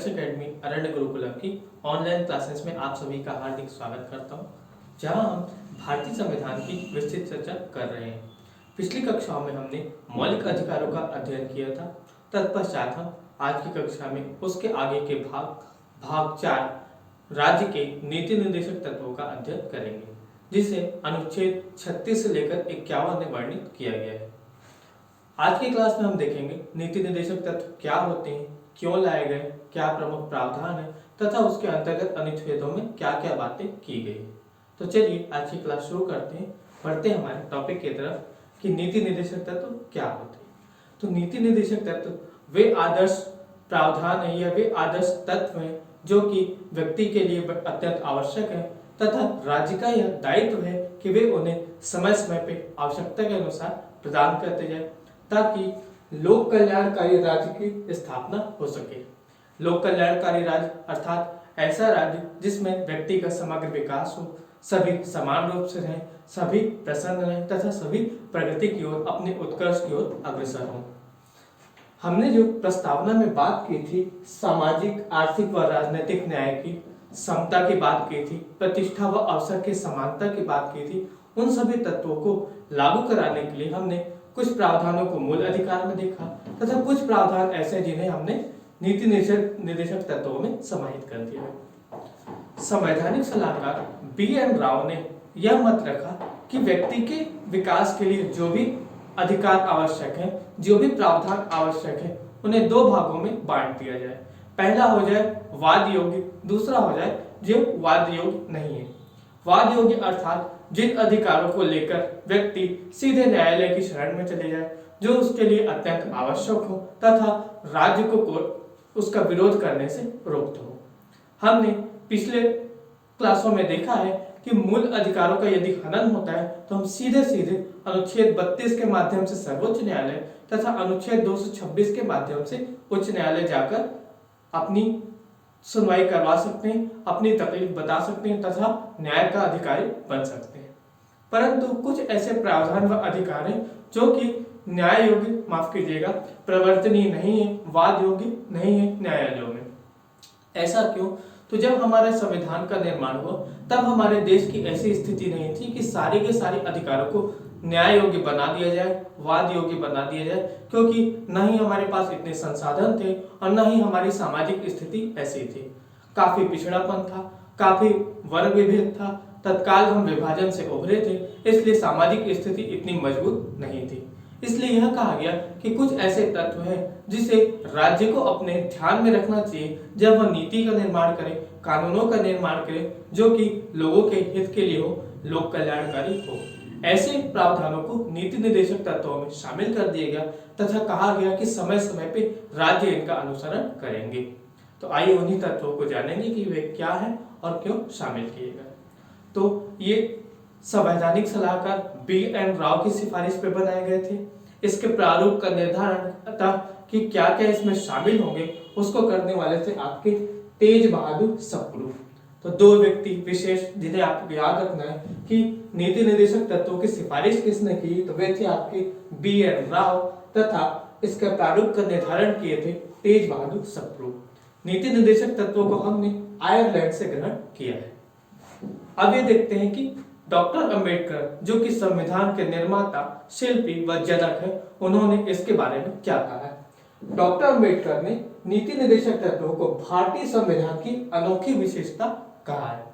Academy अरण्य गुरुकुलम की online classes में आप सभी का हार्दिक स्वागत करता हूं, जहां हम भारतीय संविधान की विस्तृत चर्चा कर रहे हैं। पिछली कक्षाओं में हमने मौलिक अधिकारों का अध्ययन किया था। तत्पश्चात हम आज की कक्षा में उसके आगे के भाग 4 राज्य के नीति निर्देशक तत्वों का अध्ययन करेंगे, जिसे अनुच्छेद 36 से लेकर 51 में वर्णित किया गया है। आज की क्लास में हम देखेंगे नीति निर्देशक तत्व क्या होते हैं, क्यों लाए गए, क्या प्रमुख प्रावधान है तथा उसके अंतर्गत अनुच्छेदों में क्या क्या बातें की गई। तो चलिए आज की क्लास शुरू करते हैं। बढ़ते हैं हमारे टॉपिक की तरफ कि नीति निर्देशक तत्व क्या होते हैं। तो नीति निर्देशक तत्व वे आदर्श प्रावधान है या वे आदर्श तत्व हैं जो कि व्यक्ति के लिए अत्यंत आवश्यक है तथा राज्य का यह दायित्व है कि वे उन्हें समय समय पे आवश्यकता के अनुसार प्रदान करते जाए, ताकि लोक कल्याणकारी राज्य की स्थापना हो सके। लोक कल्याणकारी राज्य अर्थात ऐसा राज्य जिसमें व्यक्ति का समग्र विकास हो, सभी समान रूप से रहें, सभी प्रसन्न रहें तथा सभी प्रगति की ओर, अपने उत्कर्ष की ओर अग्रसर हों। हमने जो प्रस्तावना में बात की थी, सामाजिक, आर्थिक व राजनीतिक न्याय की, समता की बात की थी, प्रतिष्ठा व अवसर की समानता की बात की थी, उन सभी तत्वों को लागू कराने के लिए हमने कुछ प्रावधानों को मूल अधिकार में देखा तथा कुछ प्रावधान ऐसे जिन्हें हमने नीति निर्देशक तत्वों में समाहित कर दिया है। संवैधानिक सलाहकार बी.एन. राव ने यह मत रखा कि व्यक्ति के विकास के लिए जो भी अधिकार आवश्यक है, जो भी प्रावधान आवश्यक है, उन्हें दो भागों में बांट दिया जाए। पहला हो जाए वाद योग्य, दूसरा हो जाए जो वाद योग्य नहीं है। वाद योग्य अर्थात जिन अधिकारों को लेकर व्यक्ति सीधे न्यायालय की शरण में चले जाए, जो उसके लिए अत्यंत आवश्यक हो तथा राज्य को उसका विरोध करने से रोकते हो। हमने पिछले क्लासों में देखा है कि मूल अधिकारों का यदि हनन होता है तो हम सीधे सीधे अनुच्छेद 32 के माध्यम से सर्वोच्च न्यायालय तथा अनुच्छेद 226 के माध्यम से उच्च न्यायालय जाकर अपनी सुनवाई करवा सकते हैं, अपनी तकलीफ बता सकते हैं तथा न्याय का अधिकारी बन सकते हैं। परंतु कुछ ऐसे प्रावधान व अधिकार हैं जो कि न्याय योग्य, माफ कीजिएगा, प्रवर्तनीय नहीं है, वाद योग्य नहीं है न्यायालयों में। ऐसा क्यों? तो जब हमारे संविधान का निर्माण हुआ तब हमारे देश की ऐसी स्थिति नहीं थी कि सारे के सारे अधिकारों को न्याय योग्य बना दिया जाए, वाद योग्य बना दिया जाए, क्योंकि न ही हमारे पास इतने संसाधन थे और न ही हमारी सामाजिक स्थिति ऐसी थी। काफी पिछड़ापन था, काफी वर्ग विभेद था, तत्काल हम विभाजन से उभरे थे, इसलिए सामाजिक स्थिति इतनी मजबूत नहीं थी। इसलिए यह कहा गया कि कुछ ऐसे तत्व हैं जिसे राज्य को अपने ध्यान में रखना चाहिए जब वह नीति का निर्माण करे, कानूनों का निर्माण करे, जो कि लोगों के हित के लिए हो, लोक कल्याणकारी हो। ऐसे प्रावधानों को नीति निर्देशक तत्वों में शामिल कर दिया गया तथा कहा गया कि समय समय पे राज्य इनका अनुसरण करेंगे। तो आइए उन्हीं तत्वों को जानेंगे कि वे क्या है और क्यों शामिल किए गए। तो ये संवैधानिक सलाहकार बी.एन. राव की सिफारिश पे बनाए गए थे। इसके प्रारूप का निर्धारण था कि क्या क्या इसमें शामिल होंगे, उसको करने वाले थे आपके तेज बहादुर सप्रू। तो दो व्यक्ति विशेष जिन्हें आपको याद रखना है कि नीति निर्देशक तत्वों की सिफारिश किसने की, तो वे थे आपके बी.एन. राव तथा इसका प्रारूप का निर्धारण किए थे तेज बहादुर सप्रू। नीति निर्देशक तत्वों को हमने आयरलैंड से ग्रहण किया है। अब ये देखते हैं कि डॉक्टर अंबेडकर, जो कि संविधान के निर्माता, शिल्पी व जनक है, उन्होंने इसके बारे में क्या कहा है। डॉक्टर अंबेडकर ने नीति निर्देशक तत्वों को भारतीय संविधान की अनोखी विशेषता कहा है।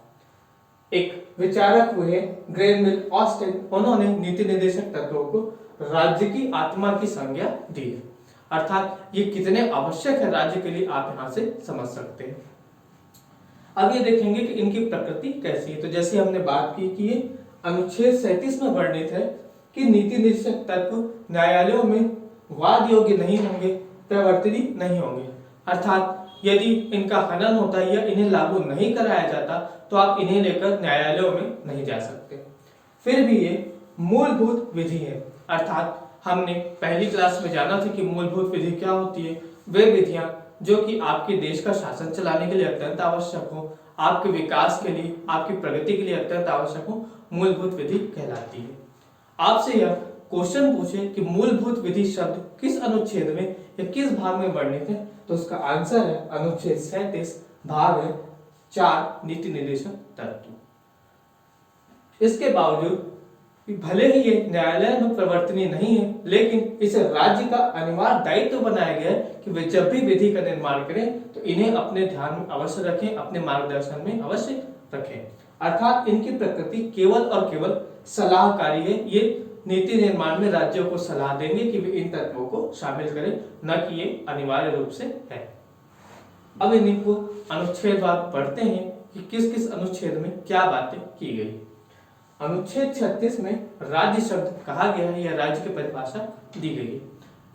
एक विचारक हुए ग्रेनविल ऑस्टिन, उन्होंने नीति निर्देशक तत्वों को राज्य की आत्मा की संज्ञा दी है। अर्थात ये कितने आवश्यक है राज्य के लिए, आप यहाँ से समझ सकते हैं। अब ये देखेंगे कि इनकी प्रकृति कैसी है। तो जैसे हमने बात की कि ये अनुच्छेद 37 में वर्णित है कि नीति निर्देशक तत्व न्यायालयों में वाद योग्य नहीं होंगे, प्रवर्तनीय नहीं होंगे। अर्थात यदि इनका हनन होता है या इन्हें लागू नहीं कराया जाता तो आप इन्हें लेकर न्यायालयों में नहीं जा सकते। फिर भी ये मूलभूत विधि है। अर्थात हमने पहली क्लास में जाना था कि मूलभूत विधि क्या होती है। वे विधियां जो कि आपके देश का शासन चलाने के लिए अत्यंत आवश्यक हो, आपके विकास के लिए, आपकी प्रगति के लिए अत्यंत आवश्यक हो, मूलभूत विधि कहलाती है। आपसे यह क्वेश्चन पूछे कि मूलभूत विधि शब्द किस अनुच्छेद में या किस भाग में वर्णित है, तो उसका आंसर है अनुच्छेद 37 भाग है 4 नीति निर्देशक तत्व। इसके बावजूद भले ही ये न्यायालय में प्रवर्तनीय नहीं है, लेकिन इसे राज्य का अनिवार्य दायित्व बनाया गया है कि वे जब भी विधि का निर्माण करें तो इन्हें अपने ध्यान में अवश्य रखें, अपने मार्गदर्शन में अवश्य रखें। अर्थात इनकी प्रकृति केवल और केवल सलाहकारी है। ये नीति निर्माण में राज्यों को सलाह देंगे कि वे इन तत्वों को शामिल करें, न कि ये अनिवार्य रूप से है। अब इनको अनुच्छेदवार पढ़ते हैं कि किस किस अनुच्छेद में क्या बातें की गई। अनुच्छेद 36 में राज्य शब्द कहा गया है या राज्य की परिभाषा दी गई है।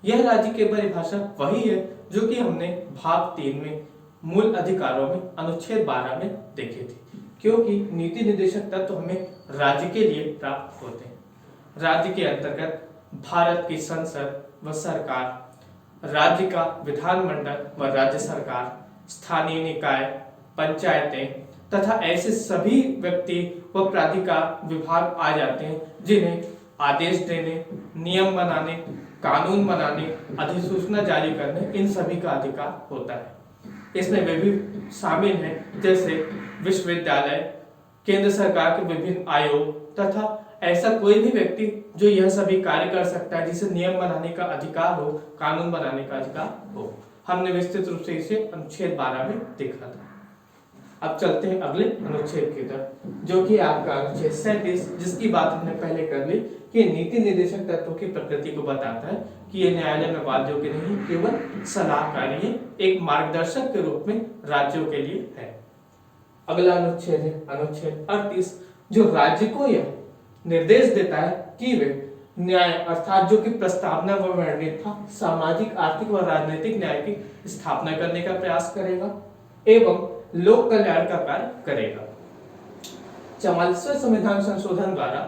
यह राज्य की परिभाषा वही है जो कि हमने भाग 3 में मूल अधिकारों में अनुच्छेद 12 में देखे थे, क्योंकि नीति निर्देशक तत्व हमें राज्य के लिए प्राप्त होते हैं। राज्य के अंतर्गत भारत की संसद व सरकार, राज्य का विधानमंडल व राज्य सरकार, स्थानीय निकाय, पंचायतें तथा ऐसे सभी व्यक्ति व प्राधिकार विभाग आ जाते हैं जिन्हें आदेश देने, नियम बनाने, कानून बनाने, अधिसूचना जारी करने, इन सभी का अधिकार होता है। इसमें वे भी शामिल हैं जैसे विश्वविद्यालय, केंद्र सरकार के विभिन्न आयोग तथा ऐसा कोई भी व्यक्ति जो यह सभी कार्य कर सकता है, जिसे नियम बनाने का अधिकार हो, कानून बनाने का अधिकार हो। हमने विस्तृत रूप से इसे अनुच्छेद 12 में देखा था। अब चलते हैं अगले अनुच्छेद की तरफ, जो कि आपका अनुच्छेद 37, जिसकी बात हमने पहले कर ली कि नीति निर्देशक तत्वों की प्रकृति को बताता है कि ये न्यायालय में वाद योग्य नहीं, केवल सलाहकारी है, एक मार्गदर्शक के रूप में राज्यों के लिए है। अगला अनुच्छेद है अनुच्छेद 38, जो राज्य को यह निर्देश देता है कि वे न्याय अर्थात जो कि प्रस्तावना व वर्णित था, सामाजिक, आर्थिक व राजनीतिक न्याय की स्थापना करने का प्रयास करेगा एवं लोक कल्याण का कार्य करेगा। 44वें संविधान संशोधन द्वारा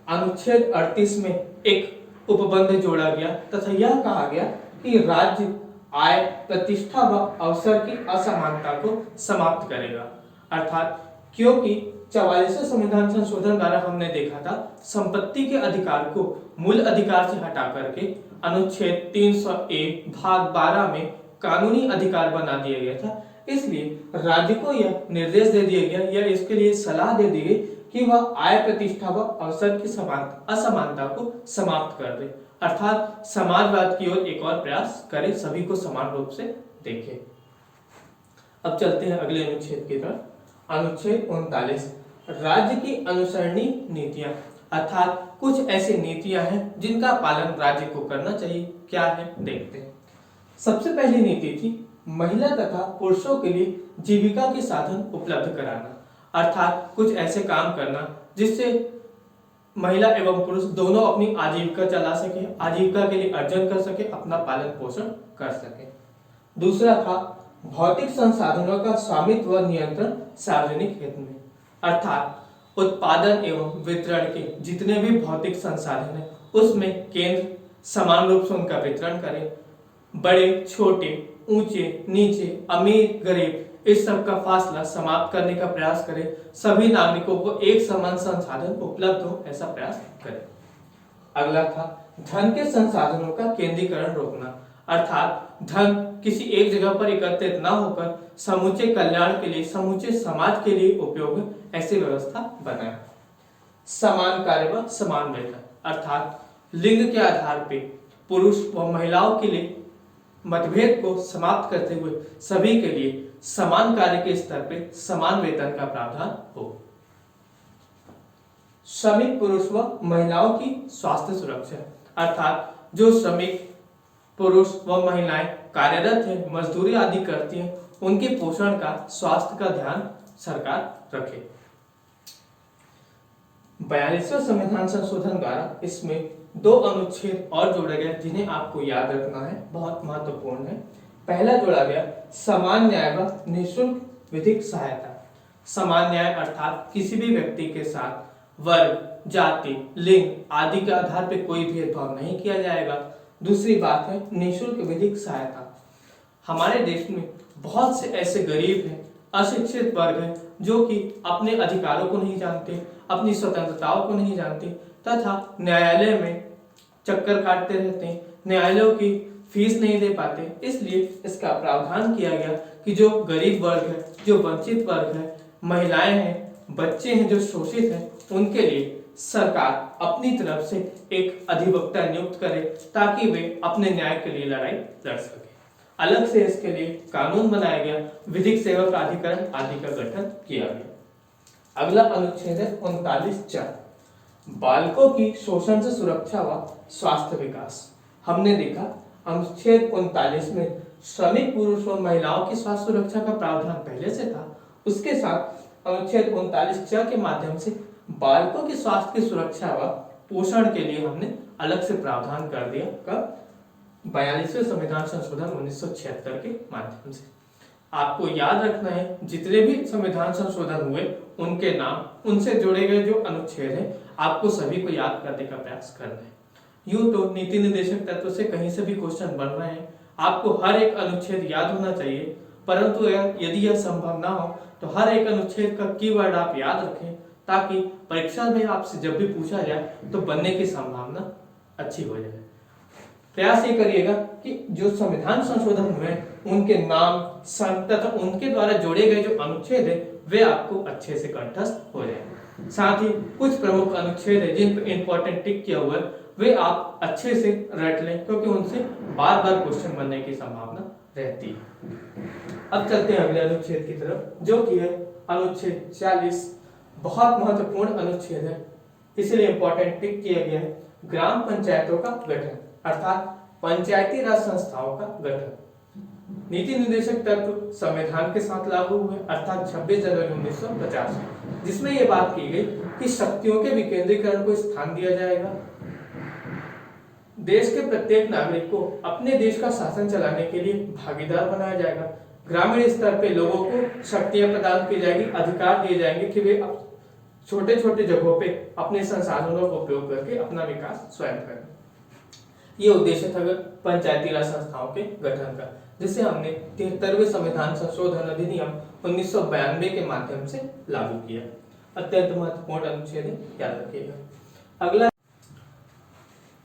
अनुच्छेद 38 में एक उपबंध जोड़ा गया तथा यह कहा गया कि राज्य आय, प्रतिष्ठा व अवसर की असमानता को समाप्त करेगा। अर्थात क्योंकि 44वें संविधान संशोधन द्वारा हमने देखा था संपत्ति के अधिकार को मूल अधिकार से हटा करके अनुच्छेद 301 भाग 12 में कानूनी अधिकार बना दिया गया था। इसलिए राज्य को यह निर्देश दे दिया गया या इसके लिए सलाह दे दी गई कि वह आय, प्रतिष्ठा व अवसर की असमानता को समाप्त कर दे, अर्थात समाजवाद की ओर एक और प्रयास करे, सभी को समान रूप से देखे। अब चलते हैं अगले अनुच्छेद की तरफ। अनुच्छेद 39, राज्य की अनुसरणीय नीतियां, अर्थात कुछ ऐसी नीतियां हैं जिनका पालन राज्य को करना चाहिए। क्या है देखते हैं। सबसे पहली नीति थी महिला तथा पुरुषों के लिए जीविका के साधन उपलब्ध कराना, अर्थात कुछ ऐसे काम करना जिससे महिला एवं पुरुष दोनों अपनी आजीविका चला सके, आजीविका के लिए अर्जन कर सके, अपना पालन पोषण कर सके। दूसरा था भौतिक संसाधनों का स्वामित्व व नियंत्रण सार्वजनिक हित में, अर्थात उत्पादन एवं वितरण के जितने भी भौतिक संसाधन है उसमें केंद्र समान रूप से उनका वितरण करे, बड़े छोटे, ऊंचे नीचे, अमीर गरीब, इस सब का फासला समाप्त करने का प्रयास करे, सभी नागरिकों को एक समान संसाधन उपलब्ध हो, ऐसा प्रयास करे। अगला था धन के संसाधनों का केंद्रीकरण रोकना, अर्थात धन किसी एक जगह पर एकत्रित न होकर समूचे कल्याण के लिए, समूचे समाज के लिए उपयोग ऐसी व्यवस्था बनाए। समान कार्य व समान वेतन, अर्थात लिंग के आधार पर पुरुष व महिलाओं के लिए मतभेद को समाप्त करते हुए सभी के लिए समान कार्य के स्तर पर समान वेतन का प्रावधान हो। श्रमिक पुरुष व महिलाओं की स्वास्थ्य सुरक्षा, अर्थात जो श्रमिक पुरुष व महिलाएं कार्यरत हैं, मजदूरी आदि करती हैं, उनके पोषण का, स्वास्थ्य का ध्यान सरकार रखे। 42वें संविधान संशोधन द्वारा इसमें 2 अनुच्छेद और जोड़े गए जिन्हें आपको याद रखना है, बहुत महत्वपूर्ण है। पहला जोड़ा गया समान न्याय व निःशुल्क विधिक सहायता। समान न्याय अर्थात किसी भी व्यक्ति के साथ वर्ग, जाति, लिंग आदि के आधार पर कोई भेदभाव नहीं किया जाएगा। दूसरी बात है निःशुल्क विधिक सहायता। हमारे देश में बहुत से ऐसे गरीब हैं, अशिक्षित वर्ग हैं जो कि अपने अधिकारों को नहीं जानते, अपनी स्वतंत्रताओं को नहीं जानते तथा न्यायालय में चक्कर काटते रहते हैं, न्यायालयों की फीस नहीं दे पाते, इसलिए इसका प्रावधान किया गया कि जो गरीब वर्ग है, जो वंचित वर्ग है, महिलाएं हैं, बच्चे हैं जो शोषित हैं, उनके लिए सरकार अपनी तरफ से एक अधिवक्ता नियुक्त करे ताकि वे अपने न्याय के लिए लड़ाई लड़ सके। अलग से इसके लिए कानून बनाया गया, विधिक सेवा प्राधिकरण आदि का गठन किया गया। अगला अनुच्छेद है 39(4), बालकों की शोषण से सुरक्षा व स्वास्थ्य विकास। हमने देखा अनुच्छेद 39 में श्रमिक पुरुष व महिलाओं की स्वास्थ्य सुरक्षा का प्रावधान पहले से था, उसके साथ अनुच्छेद 39(4) के माध्यम से बालकों की स्वास्थ्य की सुरक्षा व पोषण के लिए हमने अलग से प्रावधान कर दिया। कब? 42वें संविधान संशोधन 1976 के माध्यम से। आपको याद रखना है जितने भी संविधान संशोधन हुए उनके नाम, उनसे जोड़े गए जो अनुच्छेद हैं, आपको सभी को याद करने का प्रयास करना है। यूं तो नीति निर्देशक तत्व से कहीं से भी क्वेश्चन बन रहे हैं, आपको हर एक अनुच्छेद याद होना चाहिए, परंतु यदि यह संभव ना हो तो हर एक अनुच्छेद का कीवर्ड आप याद रखें ताकि परीक्षा में आपसे जब भी पूछा जाए तो बनने की संभावना अच्छी हो जाए। प्रयास ये करिएगा कि जो संविधान संशोधन हुए उनके नाम तथा उनके द्वारा जोड़े गए जो अनुच्छेद है वे आपको अच्छे से कंठस्थ हो जाए। साथ ही कुछ प्रमुख अनुच्छेद है जिन पर इंपॉर्टेंट टिक किया हुआ है वे आप अच्छे से रट लें, क्योंकि उनसे बार बार क्वेश्चन बनने की संभावना रहती है। अब चलते हैं अगले अनुच्छेद की तरफ, जो कि है अनुच्छेद 40। बहुत महत्वपूर्ण अनुच्छेद है, इसलिए इंपॉर्टेंट टिक किया गया है। ग्राम पंचायतों का गठन अर्थात पंचायती राज संस्थाओं का गठन। नीति निर्देशक तत्व संविधान के साथ लागू हुए अर्थात 26 जनवरी 1950, जिसमें यह बात की गई कि शक्तियों के विकेंद्रीकरण को स्थान दिया जाएगा। देश के प्रत्येक नागरिक को अपने देश का शासन चलाने के लिए भागीदार बनाया जाएगा। ग्रामीण स्तर पे लोगों को शक्तियां प्रदान की जाएगी, अधिकार दिए जाएंगे कि वे छोटे छोटे जगहों पे अपने संसाधनों का उपयोग करके अपना विकास स्वयं करें। ये उद्देश्य था पंचायती राज संस्थाओं के गठन का, जिसे हमने 73वें संविधान संशोधन अधिनियम 1992 के माध्यम से लागू किया। अत्यंत महत्वपूर्ण अनुच्छेद है, याद रखिएगा। अगला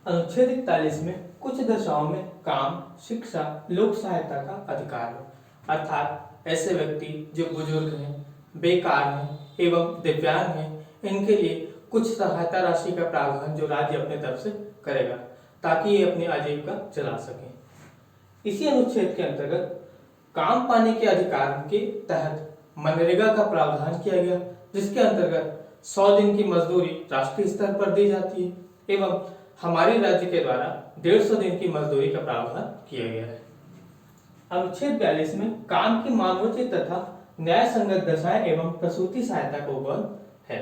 अनुच्छेद 41 में कुछ दशाओं में काम, शिक्षा, लोक सहायता का अधिकार है, अर्थात ऐसे व्यक्ति जो बुजुर्ग हैं, बेकार हैं एवं दिव्यांग हैं, इनके लिए कुछ सहायता राशि का प्रावधान जो राज्य अपने तरफ से करेगा ताकि ये अपनी आजीविका चला सकें। इसी अनुच्छेद के अंतर्गत काम पाने के अधिकार के तहत मनरेगा का प्रावधान किया गया, जिसके अंतर्गत 100 दिन की मजदूरी राष्ट्रीय स्तर पर दी जाती है एवं हमारे राज्य के द्वारा 150 दिन की मजदूरी का प्रावधान किया गया है। अनुच्छेद 42 में काम की मानवोचित तथा न्याय संगत दशाएं एवं प्रसूति सहायता का उपबंध है,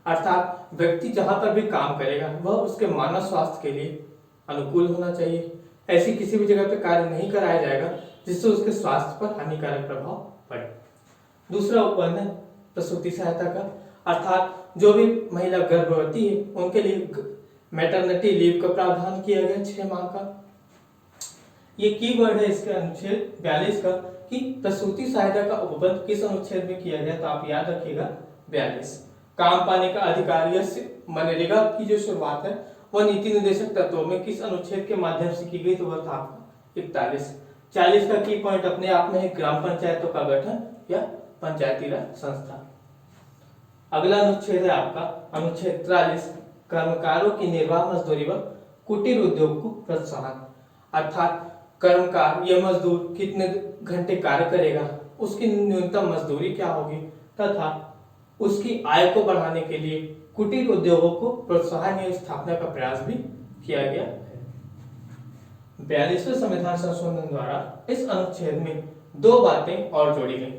अर्थात व्यक्ति जहां पर भी काम करेगा वह उसके मानव स्वास्थ्य के लिए अनुकूल होना चाहिए। ऐसी किसी भी जगह पे कार्य नहीं कराया जाएगा जिससे उसके स्वास्थ्य पर हानिकारक प्रभाव पड़े। दूसरा उपबंध है प्रसूति सहायता का, अर्थात जो भी महिला गर्भवती है उनके लिए मैटरनिटी लीव का प्रावधान किया गया 6 माह का। ये कीवर्ड है इसके अनुच्छेद 42 का कि प्रसूति सहायता का उपबंध किस अनुच्छेद में किया गया, तो आप याद रखिएगा 42। काम पाने का अधिकार या मनरेगा की जो शुरुआत है वह नीति निर्देशक तत्वों में किस अनुच्छेद के माध्यम से की गई, तो वह था आपका 41। 40 का की पॉइंट अपने आप में है ग्राम पंचायतों का गठन या पंचायती राज संस्था। अगला अनुच्छेद है आपका अनुच्छेद 43, कर्मकारों की निर्वाह मजदूरी व कुटीर उद्योग को प्रोत्साहन, अर्थात कर्मकार या मजदूर कितने घंटे कार्य करेगा, उसकी न्यूनतम मजदूरी क्या होगी तथा उसकी आय को बढ़ाने के लिए कुटीर उद्योगों को प्रोत्साहन या स्थापना का प्रयास भी किया गया है। 42वें संविधान संशोधन द्वारा इस अनुच्छेद में 2 बातें और जोड़ी गई।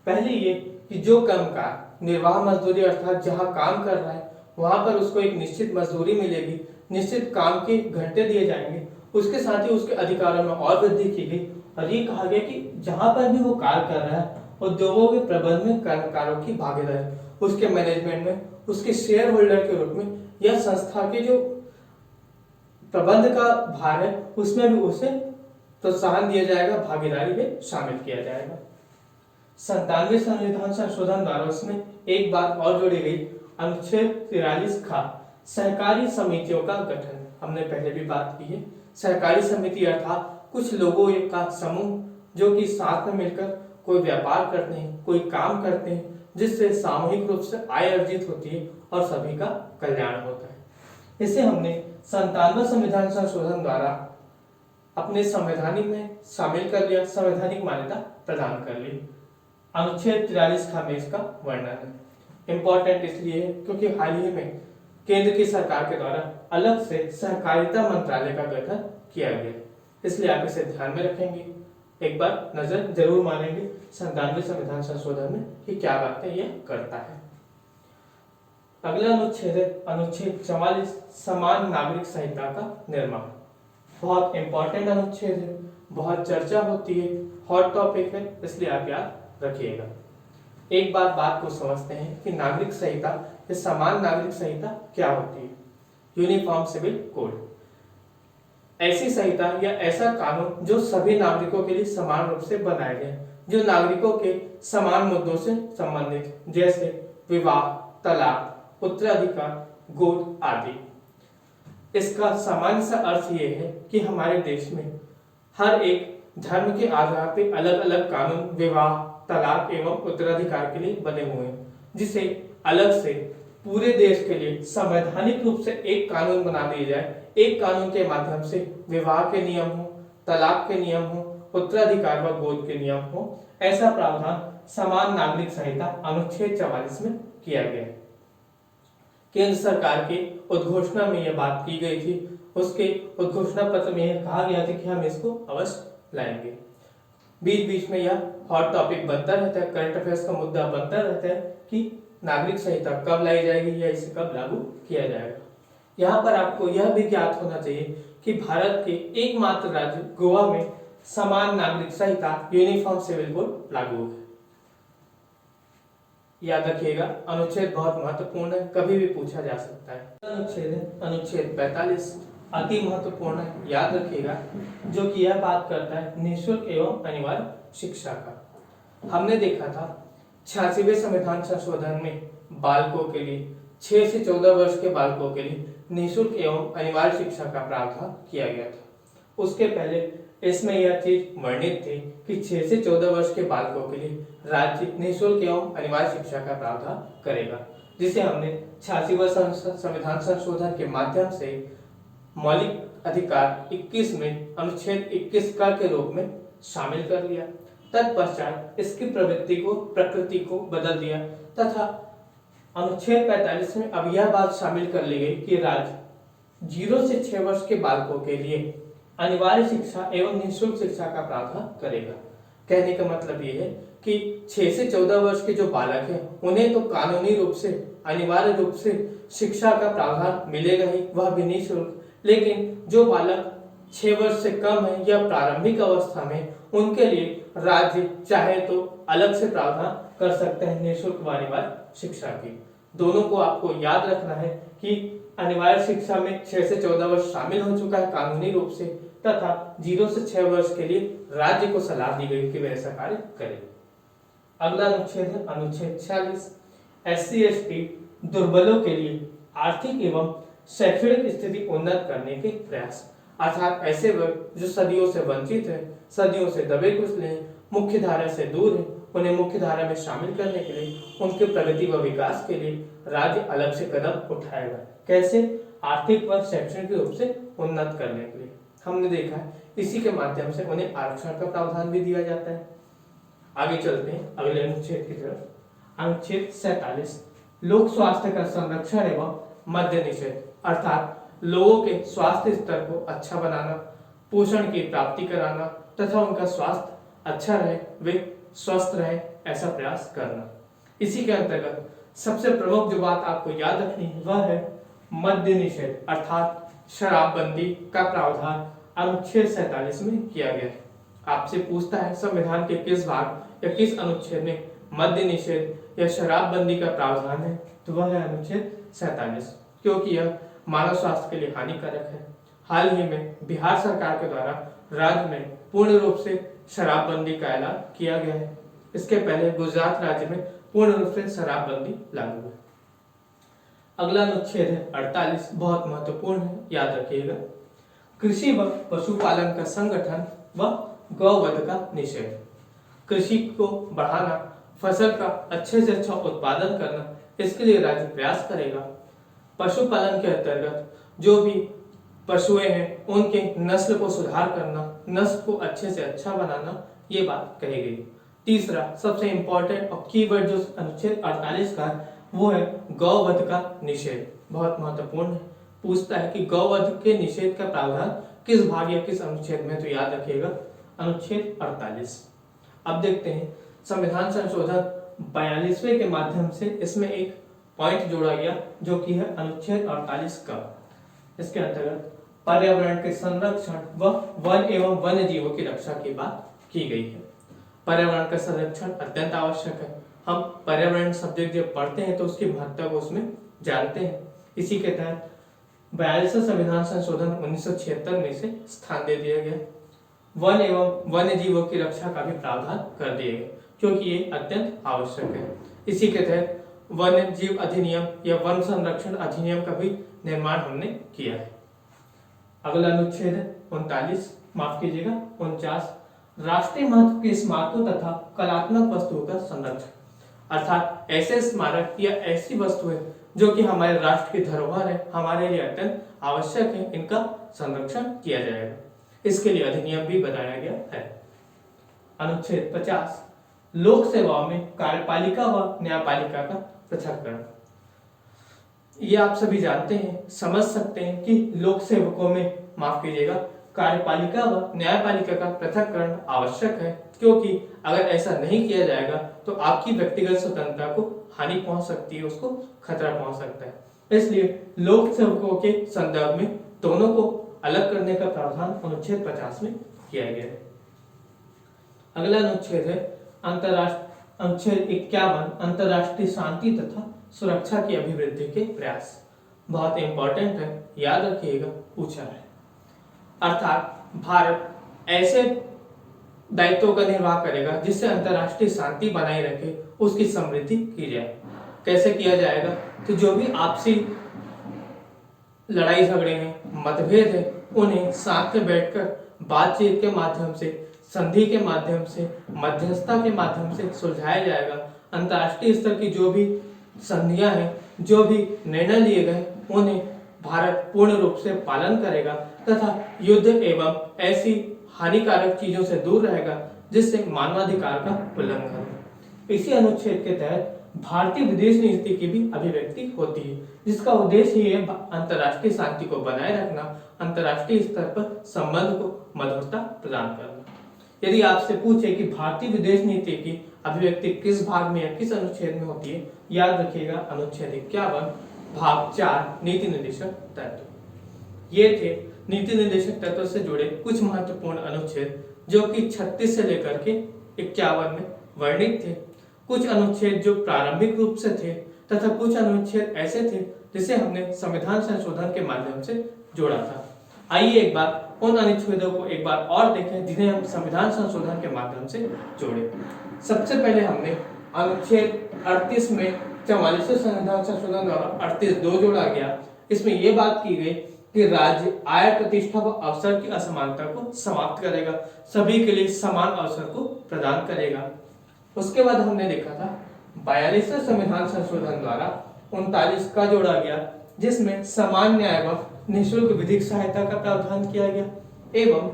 पहली ये कि जो कर्मकार निर्वाह मजदूरी अर्थात जहां काम कर रहा है वहां पर उसको एक निश्चित मजदूरी मिलेगी, निश्चित काम के घंटे दिए जाएंगे, उसके साथ ही उसके अधिकारों में और वृद्धि की गई और ये कहा गया कि जहां पर भी वो कार्य कर रहा है उद्योगों के प्रबंध में कर्मकारों की भागीदारी, उसके मैनेजमेंट में, उसके शेयर होल्डर के रूप में या संस्था के जो प्रबंध का भार है उसमें भी उसे प्रोत्साहन दिया जाएगा, भागीदारी में शामिल किया जाएगा। 97वें संविधान संशोधन द्वारा उसमें एक बात और जोड़ी गई, अनुच्छेद 43 का सहकारी समितियों का गठन। हमने पहले भी बात की है, सहकारी समिति अर्थात कुछ लोगों का समूह जो कि साथ में मिलकर कोई व्यापार करते हैं, कोई काम करते हैं, जिससे सामूहिक रूप से आय अर्जित होती है और सभी का कल्याण होता है। इसे हमने 97 संविधान संशोधन द्वारा अपने संवैधानिक में शामिल कर लिया, संवैधानिक मान्यता प्रदान कर ली। अनुच्छेद 43 का में इसका वर्णन है। इंपॉर्टेंट इसलिए है क्योंकि हाल ही में केंद्र की सरकार के द्वारा अलग से सहकारिता मंत्रालय का गठन किया गया, इसलिए आप इसे ध्यान में रखेंगे, एक बार नजर जरूर मारेंगे 97 संविधान संशोधन में कि क्या बातें यह करता है। अगला अनुच्छेद है अनुच्छेद 44 समान नागरिक संहिता का निर्माण। बहुत इंपॉर्टेंट अनुच्छेद है, बहुत चर्चा होती है, हॉट टॉपिक है, इसलिए आप याद रखिएगा। एक बार बात को समझते हैं कि नागरिक संहिता या समान नागरिक संहिता क्या होती है। यूनिफॉर्म सिविल कोड ऐसी संहिता या ऐसा कानून जो सभी नागरिकों के लिए समान रूप से बनाए गए, जो नागरिकों के समान मुद्दों से संबंधित, जैसे विवाह, तलाक, उत्तराधिकार, गोद आदि। इसका सामान्य सा अर्थ यह है कि हमारे देश में हर एक धर्म के आधार पर अलग अलग कानून विवाह, तलाक एवं उत्तराधिकार के लिए बने हुए हैं, जिसे अलग से पूरे देश के लिए संवैधानिक रूप से एक कानून बना दिया जाए। एक कानून के माध्यम से विवाह के नियम हो, तलाक के नियम हो, उत्तराधिकार व गोद के नियम हो, ऐसा प्रावधान समान नागरिक संहिता अनुच्छेद 44 में किया गया है। केंद्र सरकार के उद्घोषणा में यह बात की गई थी, उसके उद्घोषणा पत्र में यह कहा गया था कि हम इसको अवश्य लाएंगे। बीच बीच में यह हॉट टॉपिक बनता रहता है, करंट अफेयर्स का मुद्दा बनता रहता है कि नागरिक संहिता कब लाई जाएगी या इसे कब लागू किया जाएगा। यहाँ पर आपको यह भी ज्ञात होना चाहिए कि भारत के एकमात्र राज्य गोवा में समान नागरिक संहिता यूनिफॉर्म सिविल कोड लागू है। याद रखिएगा, अनुच्छेद बहुत महत्वपूर्ण है, कभी भी पूछा जा सकता है। अनुच्छेद है अनुच्छेद 45, अति महत्वपूर्ण है, याद रखिएगा, जो कि यह बात करता है निःशुल्क एवं अनिवार्य शिक्षा का। हमने देखा था 86वें संविधान संशोधन में बालकों के लिए 6 से 14 वर्ष के बालकों के लिए निःशुल्क एवं अनिवार्य शिक्षा का प्रावधान किया गया था। उसके पहले इसमें यह चीज वर्णित थी कि 6 से 14 वर्ष के बालकों के लिए राज्य निःशुल्क एवं अनिवार्य शिक्षा का प्रावधान करेगा, जिसे हमने 86वां संविधान संशोधन के माध्यम से मौलिक अधिकार 21 में अनुच्छेद 21 का के रूप में शामिल कर लिया। तत्पश्चात इसकी प्रकृति को बदल दिया तथा अनुच्छेद 45 में अब यह बात शामिल कर ली गई कि राज्य 0 से 6 वर्ष के बालकों के लिए अनिवार्य शिक्षा एवं निःशुल्क शिक्षा का प्रावधान करेगा। कहने का मतलब ये है कि 6 से 14 वर्ष के जो बालक हैं उन्हें तो कानूनी रूप से अनिवार्य रूप से शिक्षा का प्रावधान मिलेगा ही, वह भी निःशुल्क, लेकिन जो बालक 6 वर्ष से कम है या प्रारंभिक अवस्था में, उनके लिए राज्य चाहे तो अलग से प्रावधान कर सकते हैं निःशुल्क व अनिवार्य शिक्षा की। दोनों को आपको याद रखना है कि अनिवार्य शिक्षा में 6 से 14 वर्ष शामिल हो चुका है कानूनी रूप से, तथा 0 से 6 वर्ष के लिए राज्य को सलाह दी गई कि वह ऐसा कार्य करे। अगला अनुच्छेद है अनुच्छेद 46, SC/ST दुर्बलों के लिए आर्थिक एवं शैक्षणिक स्थिति उन्नत करने के प्रयास, अर्थात ऐसे वर्ग जो सदियों से वंचित है, सदियों से दबे कुचले हैं, मुख्य धारा से दूर है, उन्हें मुख्य धारा में शामिल करने के लिए, उनके प्रगति व विकास के लिए राज्य अलग से कदम उठाएगा। कैसे? आर्थिक व शैक्षणिक रूप से उन्नत करने के लिए। हमने देखा है इसी के माध्यम से उन्हें आरक्षण का प्रावधान भी दिया जाता है। आगे चलते हैं अगले अनुच्छेद की तरफ। अनुच्छेद 47 लोक स्वास्थ्य का संरक्षण एवं मद्य निषेध, अर्थात लोगों के स्वास्थ्य स्तर को अच्छा बनाना, पोषण की प्राप्ति कराना तथा उनका स्वास्थ्य अच्छा रहे, वे स्वस्थ रहे, ऐसा प्रयास करना। इसी के अंतर्गत सबसे प्रमुख जो बात आपको याद रखनी है वह है मद्य निषेध, अर्थात शराबबंदी का प्रावधान अनुच्छेद 47 में किया गया है। आपसे पूछता है संविधान के किस भाग या किस अनुच्छेद में मद्य निषेध या शराबबंदी का प्रावधान है, तो वह है अनुच्छेद 47, क्योंकि यह मानव स्वास्थ्य के लिए हानिकारक है। हाल ही में बिहार सरकार के द्वारा राज्य में पूर्ण रूप से शराबबंदी का ऐलान किया गया है। इसके पहले गुजरात राज्य में पूर्ण रूप से शराबबंदी लागू है। अगला अनुच्छेद है 48, बहुत महत्वपूर्ण है, याद रखिएगा। कृषि व पशुपालन का संगठन व गौवध का निषेध। कृषि को बढ़ाना, फसल का अच्छे से अच्छा उत्पादन करना, इसके लिए राज्य प्रयास करेगा। पशुपालन के अंतर्गत जो भी पशुएं हैं उनके नस्ल को सुधार करना, नस्ल को अच्छे से अच्छा बनाना, ये बात कही गई। तीसरा सबसे इंपॉर्टेंट और कीवर्ड जो अनुच्छेद 48 का है वो है गौवध का निषेध। बहुत महत्वपूर्ण है, पूछता है कि गौवध के निषेध का प्रावधान किस भाग या किस अनुच्छेद में, तो याद रखिएगा अनुच्छेद 48। अब देखते हैं संविधान संशोधन 42वें के माध्यम से इसमें एक पॉइंट जोड़ा गया जो कि है अनुच्छेद 48 का। इसके अंतर्गत पर्यावरण के संरक्षण व वन एवं वन्य जीवों की रक्षा की बात की गई है। पर्यावरण का संरक्षण अत्यंत आवश्यक है। हम पर्यावरण सब्जेक्ट जब पढ़ते हैं तो उसकी महत्ता को उसमें जानते हैं। इसी के तहत 42वां संविधान संशोधन 1976 में से स्थान दे दिया गया। वन एवं वन्य जीवों की रक्षा का भी प्रावधान कर दिए गए क्योंकि ये अत्यंत आवश्यक है। इसी के तहत वन्य जीव अधिनियम या वन संरक्षण अधिनियम का भी निर्माण हमने किया है। अगला अनुच्छेद है 39, माफ कीजिएगा 49, राष्ट्रीय महत्व के स्मारकों तथा कलात्मक वस्तुओं का संरक्षण। अर्थात ऐसे स्मारक या ऐसी वस्तुएं जो कि हमारे राष्ट्र की धरोहर है, हमारे लिए अत्यंत आवश्यक है, इनका संरक्षण किया जाएगा। इसके लिए अधिनियम भी बनाया गया है। अनुच्छेद 50, लोक सेवाओं में कार्यपालिका व न्यायपालिका का पृथक्करण। ये आप सभी जानते हैं, समझ सकते हैं कि लोक सेवकों में, माफ कीजिएगा, कार्यपालिका व न्यायपालिका का पृथक्करण आवश्यक है क्योंकि अगर ऐसा नहीं किया जाएगा तो आपकी व्यक्तिगत स्वतंत्रता को हानि पहुंच सकती है, उसको खतरा पहुंच सकता है। इसलिए लोक सेवकों के संदर्भ में दोनों को अलग करने का प्रावधान अनुच्छेद 50 में किया गया है। अगला अनुच्छेद है अनुच्छेद 51, अंतरराष्ट्रीय शांति तथा सुरक्षा की अभिवृद्धि के प्रयास। बहुत इंपॉर्टेंट है, याद रखिएगा, पूछा है। अर्थात भारत ऐसे दायित्वों का निर्वाह करेगा जिससे अंतरराष्ट्रीय शांति बनाए रखे, उसकी समृद्धि की जाए। कैसे किया जाएगा? तो जो भी आपसी लड़ाई झगड़े हैं, मतभेद है, उन्हें साथ में बैठकर बातचीत के माध्यम से, संधि के माध्यम से, मध्यस्थता के माध्यम से सुलझाया जाएगा। अंतरराष्ट्रीय स्तर की जो भी संधियां हैं, जो भी निर्णय लिए गए, उन्हें भारत पूर्ण रूप से पालन करेगा तथा युद्ध एवं ऐसी हानिकारक चीजों से दूर रहेगा जिससे मानवाधिकार का उल्लंघन हो। इसी अनुच्छेद के तहत भारतीय विदेश नीति की भी अभिव्यक्ति होती है जिसका उद्देश्य ही है अंतरराष्ट्रीय शांति को बनाए रखना, अंतरराष्ट्रीय स्तर पर संबंध को मधुरता प्रदान करना। यदि आपसे पूछे कि भारतीय विदेश नीति की अभिव्यक्ति किस भाग में या किस अनुच्छेद में होती है, याद रखिएगा अनुच्छेद 51 भाग 4 नीति निर्देशक तत्व। ये थे नीति निर्देशक तत्व से जुड़े कुछ महत्वपूर्ण अनुच्छेद जो कि 36 से लेकर के 51 में वर्णित थे। कुछ अनुच्छेद जो प्रारंभिक रूप से थे तथा कुछ अनुच्छेद ऐसे थे जिसे हमने संविधान संशोधन के माध्यम से जोड़ा था। आइए एक बार उन अनुच्छेदों को एक बार और देखें जिन्हें हम संविधान संशोधन के माध्यम से जोड़े। सबसे पहले हमने अनुच्छेद 38 में 44वें संविधान संशोधन द्वारा 38(2) जोड़ा गया। इसमें यह बात की गई कि राज्य आय, प्रतिष्ठा व अवसर की असमानता को समाप्त करेगा, सभी के लिए समान अवसर को प्रदान करेगा। उसके बाद हमने देखा था 42वें संविधान संशोधन द्वारा 39 का जोड़ा गया जिसमें समान न्याय व निःशुल्क विधिक सहायता का प्रावधान किया गया एवं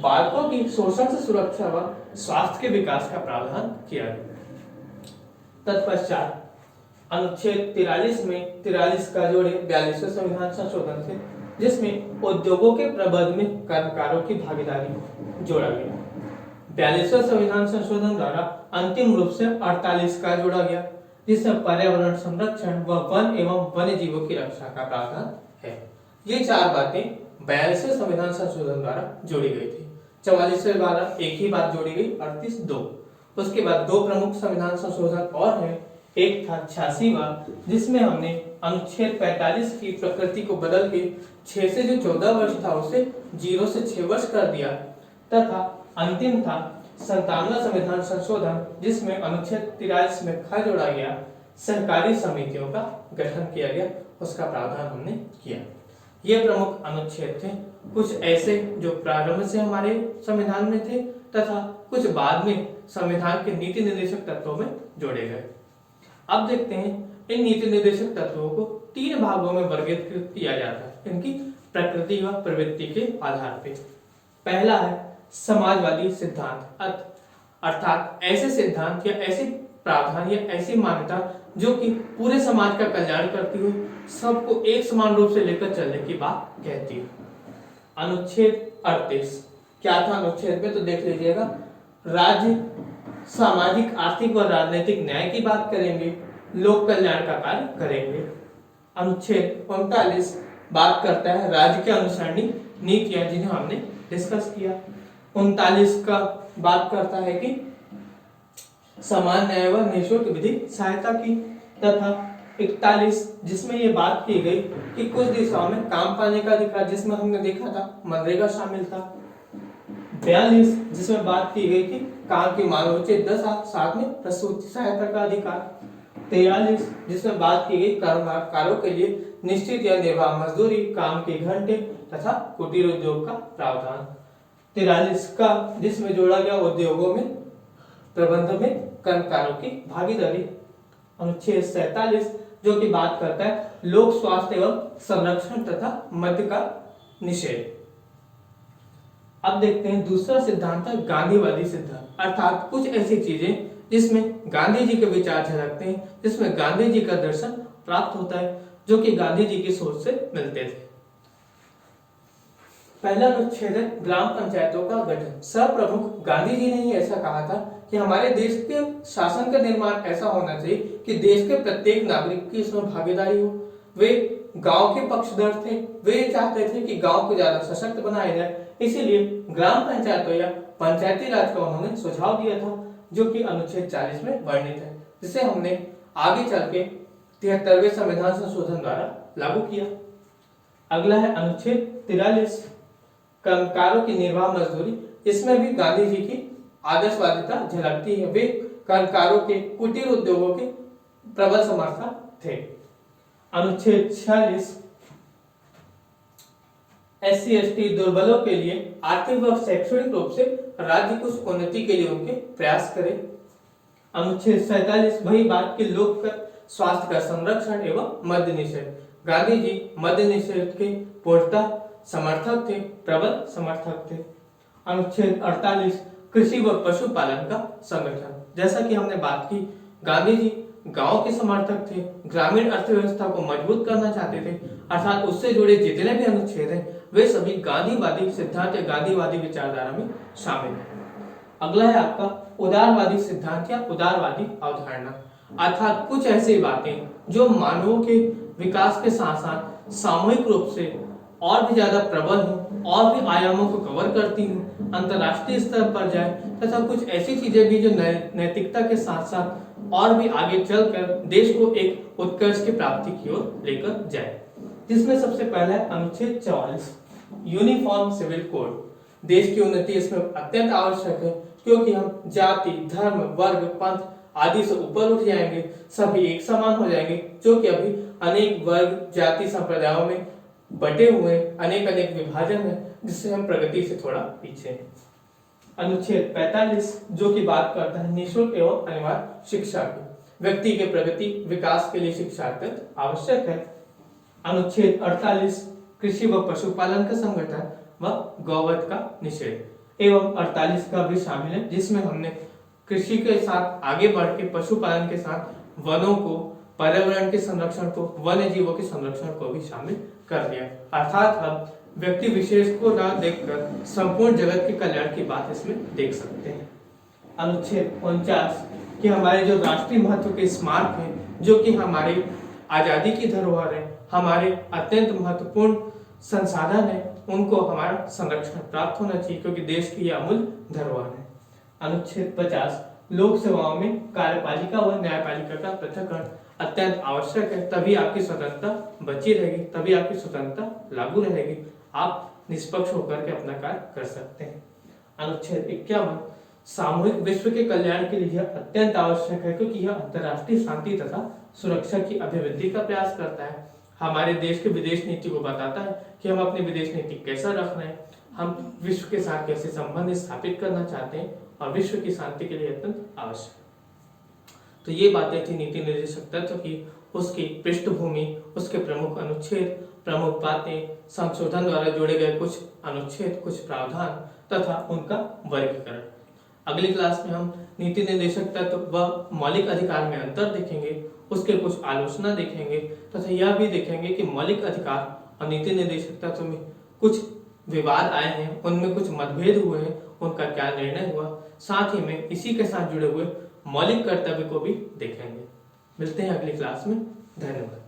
बालकों की शोषण से सुरक्षा व स्वास्थ्य के विकास का प्रावधान किया गया। तत्पश्चात अनुच्छेद 43 में 43 का जोड़े 42वें संविधान संशोधन से जिसमें उद्योगों के प्रबंध में कर्मकारों की भागीदारी जोड़ा गया। 42वें संविधान संशोधन द्वारा अंतिम रूप से 48 का जोड़ा गया जिसमें पर्यावरण संरक्षण व वन एवं वन्य जीवों की रक्षा का प्रावधान है। ये चार बातें 42वें संविधान संशोधन द्वारा जोड़ी गई थी। 44वें द्वारा एक ही बात जोड़ी गई 38(2). उसके बाद दो प्रमुख संविधान संशोधन और हैं। एक था 86वां जिसमें हमने अनुच्छेद 45 की प्रकृति को बदल के 6 से जो 14 वर्ष था उसे 0 से 6 वर्ष कर दिया तथा अंतिम था 57वां संविधान संशोधन जिसमें अनुच्छेद 43 में ख जोड़ा गया, सहकारी समितियों का गठन किया गया, उसका प्रावधान हमने किया। ये प्रमुख अनुच्छेद थे कुछ ऐसे जो प्रारंभ से हमारे संविधान में थे तथा कुछ बाद में संविधान के नीति निर्देशक तत्वों में जोड़े गए। अब देखते हैं इन नीति निर्देशक तत्वों को 3 भागों में वर्गीकृत किया जाता है इनकी प्रकृति व प्रवृत्ति के आधार पर। पहला है समाजवादी सिद्धांत, अर्थात ऐसे सिद्धांत या ऐसे प्रावधान या ऐसी मान्यता जो कि पूरे समाज का कल्याण करती हो, सबको एक समान रूप से लेकर चलने की बात कहती है। अनुच्छेद 38 क्या था अनुच्छेद में, तो देख लीजिएगा। राज्य सामाजिक, आर्थिक व राजनीतिक न्याय की बात करेंगे, लोक कल्याण का कार्य करेंगे। अनुच्छेद 39 बात करता है राज्य के अनुसरणी नीतियां, जिन्हें हमने डिस्कस किया। 39 का बात करता है कि समान न्याय व निःशुल्क विधिक सहायता की, तथा 41 जिसमें ये बात की गई कि कुछ दिशाओं में काम पाने का अधिकार, जिसमें हमने देखा था मनरेगा शामिल था। 42 जिसमें बात की गई कि काम की मानवोचित दशा, साथ में प्रसूति सहायता का अधिकार। 43 जिसमें बात की गई कर्मकारों के लिए निश्चित या निर्वाह मजदूरी, काम के घंटे तथा कुटीर उद्योग का प्रावधान। 43 का जिसमें जोड़ा गया उद्योगों में प्रबंधन में कर्मकारों की भागीदारी। अनुच्छेद 47 जो कि बात करता है लोक स्वास्थ्य एवं संरक्षण तथा मद्य का निषेध। अब देखते हैं दूसरा सिद्धांत है गांधीवादी सिद्धांत, अर्थात कुछ ऐसी चीजें जिसमें गांधी जी के विचार झलकते हैं, जिसमें गांधी जी का दर्शन प्राप्त होता है, जो कि गांधी जी की सोच से मिलते थे। पहला अनुच्छेद है ग्राम पंचायतों का गठन। सर्वप्रमुख गांधी जी ने ही ऐसा कहा था कि हमारे देश के शासन का निर्माण ऐसा होना चाहिए कि देश के प्रत्येक नागरिक की इसमें भागीदारी हो। वे गांव के पक्षधर थे, वे चाहते थे कि गांव को ज्यादा सशक्त बनाया जाए, इसीलिए ग्राम पंचायतों या पंचायती राज का उन्होंने सुझाव दिया था, जो कि अनुच्छेद 40 में वर्णित है, जिसे हमने आगे चल के 73वें संविधान संशोधन द्वारा लागू किया। अगला है अनुच्छेद 43 कर्मकारों की निर्वाह मजदूरी। इसमें भी गांधी जी की आदर्शवादिता झलकती है, वे कर्मकारों के कुटीर उद्योगों के प्रबल समर्थक थे। अनुच्छेद 46 SC ST दुर्बलों के लिए आर्थिक व शैक्षणिक रूप से राज्य कुछ उन्नति के लिए उनके प्रयास करे। अनुच्छेद 47 वही बात की लोक स्वास्थ्य का संरक्षण एवं मद्य निषेध। गांधी जी मद्य निषेध के पूर्णतः समर्थक थे, प्रबल समर्थक थे। अनुच्छेद 48 कृषि व पशुपालन का संगठन। जैसा कि हमने बात की, गांधी जी गांव के समर्थक थे, ग्रामीण अर्थव्यवस्था को मजबूत करना चाहते थे, अर्थात उससे जुड़े जितने भी अनुच्छेद हैं वे सभी गांधीवादी सिद्धांत या गांधीवादी विचारधारा में शामिल है। अगला है आपका उदारवादी सिद्धांत या उदारवादी अवधारणा, अर्थात कुछ ऐसी बातें जो मानवों के विकास के साथ साथ सामूहिक रूप से और भी ज्यादा प्रबल हो और भी आयामों को कवर करती हूँ, अंतरराष्ट्रीय स्तर पर जाए, तथा कुछ ऐसी चीजें भी जो नैतिकता के साथ साथ और भी आगे चलकर देश को एक उत्कर्ष की प्राप्ति की ओर लेकर जाए। जिसमें सबसे पहला है अनुच्छेद 44 यूनिफॉर्म सिविल कोड। देश की उन्नति इसमें अत्यंत आवश्यक है, क्योंकि हम जाति, धर्म, वर्ग, पंथ आदि से ऊपर उठ जाएंगे, सभी एक समान हो जाएंगे, जो कि अभी अनेक वर्ग, जाति, संप्रदायों में बटे हुए अनेक अनेक विभाजन है, जिससे हम प्रगति से थोड़ा पीछे हैं। अनुच्छेद 45 जो कि बात करता है निःशुल्क एवं अनिवार्य शिक्षा की। व्यक्ति के प्रगति विकास के लिए शिक्षा अत्यंत आवश्यक है। अनुच्छेद 48 कृषि व पशुपालन का संगठन व गौवध का निषेध एवं 48 का भी शामिल है, जिसमें हमने कृषि के साथ आगे बढ़ के पशुपालन के साथ वनों को, पर्यावरण के संरक्षण को, वन्य जीवों के संरक्षण को भी शामिल कर दिया। अर्थात हम व्यक्ति विशेष को न देखकर संपूर्ण जगत के कल्याण की बात इसमें देख सकते हैं। अनुच्छेद 49 कि हमारे जो राष्ट्रीय महत्व के स्मारक हैं, जो कि हमारी आजादी की धरोहर है, हमारे अत्यंत महत्वपूर्ण संसाधन है, उनको हमारा संरक्षण प्राप्त होना चाहिए, क्योंकि देश की यह अमूल्य धरोहर है। अनुच्छेद 50 लोक सेवाओं में कार्यपालिका व न्यायपालिका का पृथक्करण अत्यंत आवश्यक है, तभी आपकी स्वतंत्रता बची रहेगी, तभी आपकी स्वतंत्रता लागू रहेगी, आप निष्पक्ष होकर के अपना कार्य कर सकते हैं। अनुच्छेद 51 सामूहिक विश्व के कल्याण के लिए अत्यंत आवश्यक है, क्योंकि यह अंतर्राष्ट्रीय शांति तथा सुरक्षा की अभिवृद्धि का प्रयास करता है। हमारे देश की विदेश नीति को बताता है कि हम अपनी विदेश नीति कैसा रख रहे हैं, हम विश्व के साथ कैसे संबंध स्थापित करना चाहते हैं और विश्व की शांति के लिए अत्यंत आवश्यक है। तो ये बातें थी नीति निर्देशक तत्व की, उसकी पृष्ठभूमि, उसके प्रमुख अनुच्छेद, प्रमुख बातें, संशोधन द्वारा जोड़े गए कुछ अनुच्छेद, कुछ प्रावधान तथा उनका वर्गीकरण। अगली क्लास में हम नीति निर्देशक तत्व व मौलिक अधिकार में अंतर देखेंगे, उसके कुछ आलोचना देखेंगे तथा यह भी देखेंगे कि मौलिक अधिकार और नीति निर्देशक तत्व में कुछ विवाद आए हैं, उनमें कुछ मतभेद हुए हैं, उनका क्या निर्णय हुआ। साथ ही में इसी के साथ जुड़े हुए मौलिक कर्तव्य को भी देखेंगे। मिलते हैं अगली क्लास में। धन्यवाद।